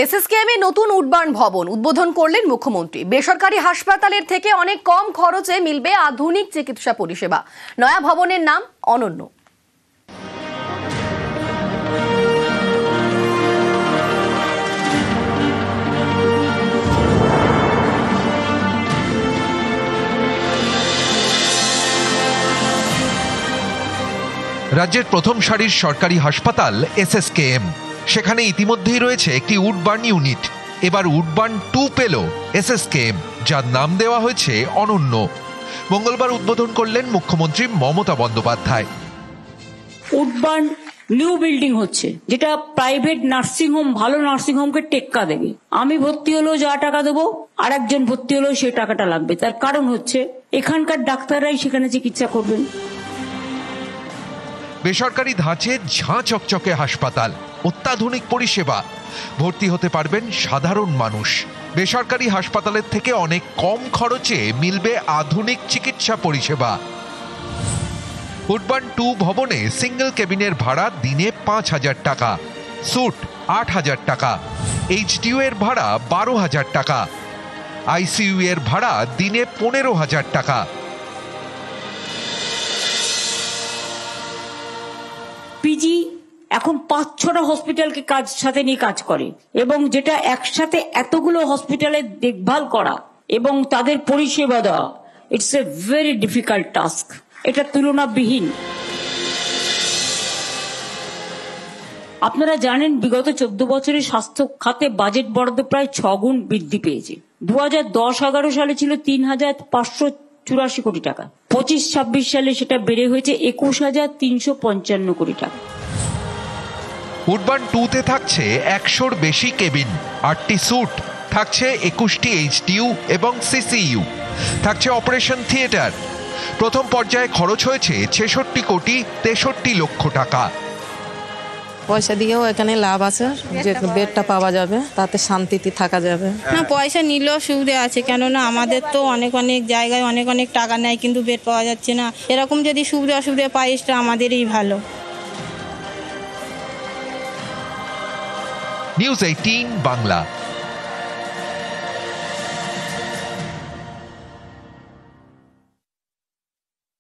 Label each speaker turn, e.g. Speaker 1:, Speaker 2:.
Speaker 1: SSKM এ নতুন Woodburn ভবন উদ্বোধন করলেন মুখ্যমন্ত্রী। বেসরকারি হাসপাতালের থেকে অনেক কম খরচে মিলবে আধুনিক চিকিৎসা পরিষেবা। নয়া ভবনের নাম অনন্য।
Speaker 2: রাজ্যের প্রথম সারির সরকারি হাসপাতাল এসএসকেএম, সেখানে ইতিমধ্যেই রয়েছে একটি উডবার্ন ইউনিট। এবার উডবার্ন 2 পেল এসএসকেএম, যার নাম দেওয়া হয়েছে অনন্য। মঙ্গলবার উদ্বোধন করলেন মুখ্যমন্ত্রী Mamata Bandyopadhyay.
Speaker 3: Woodburn new building হচ্ছে, যেটা প্রাইভেট নার্সিংহোম, ভালো নার্সিংহোমকে টেক্কা দেবে। আমি ভর্তি হলেও যা টাকা দেবো, আর একজন ভর্তি হলেও সে টাকাটা লাগবে। তার কারণ হচ্ছে এখানকার ডাক্তাররাই সেখানে চিকিৎসা করবেন।
Speaker 2: বেসরকারি ধাঁচে ঝাঁ চকচকে হাসপাতাল, অত্যাধুনিক পরিষেবা, ভর্তি হতে পারবেন সাধারণ মানুষ। বেসরকারি হাসপাতালের থেকে অনেক কম খরচে মিলবে আধুনিক চিকিৎসা পরিষেবা। উডবার্ন 2 ভবনে সিঙ্গেল কেবিনের ভাড়া দিনে 5,000 টাকা, স্যুট 8,000 টাকা, এইচডিইউ এর ভাড়া 12,000 টাকা, আইসিইউ এর ভাড়া দিনে 15,000 টাকা।
Speaker 3: পিজি এখন 5-6টা হসপিটালকে সাথে নিয়ে কাজ করে, এবং যেটা একসাথে এতগুলো হসপিটালের দেখভাল করা এবং তাদের পরিষেবা দেওয়া, it's a very difficult task. এটা তুলনাবিহীন। আপনারা জানেন, বিগত 14 বছরে স্বাস্থ্য খাতে বাজেট বরাদ্দ প্রায় 6 গুণ বৃদ্ধি পেয়েছে। 2010-11 সালে ছিল 3,584 কোটি টাকা, 25-26 সালে সেটা বেড়ে হয়েছে 21,355 কোটি টাকা।
Speaker 2: উডবার্ন 2-তে থাকছে 100-র বেশি কেবিন, 8টি স্যুট, থাকছে 21টি এইচডিইউ এবং সিসিইউ, থাকছে অপারেশন থিয়েটার। প্রথম পর্যায়ে খরচ হয়েছে 66 কোটি 63 লক্ষ টাকা।
Speaker 4: পয়সা দিয়েও এখানে লাভ আছে, যে বেডটা পাওয়া যাবে, তাতে শান্তিতে থাকা যাবে।
Speaker 5: না, পয়সা নিলেও সুবিধা আছে, কেননা আমাদের তো অনেক জায়গায় অনেক টাকা নেয়, কিন্তু বেড পাওয়া যাচ্ছে না। এরকম যদি সুবিধা অসুবিধা পাই, সেটা আমাদেরই ভালো।
Speaker 2: নিউজ 18 বাংলা।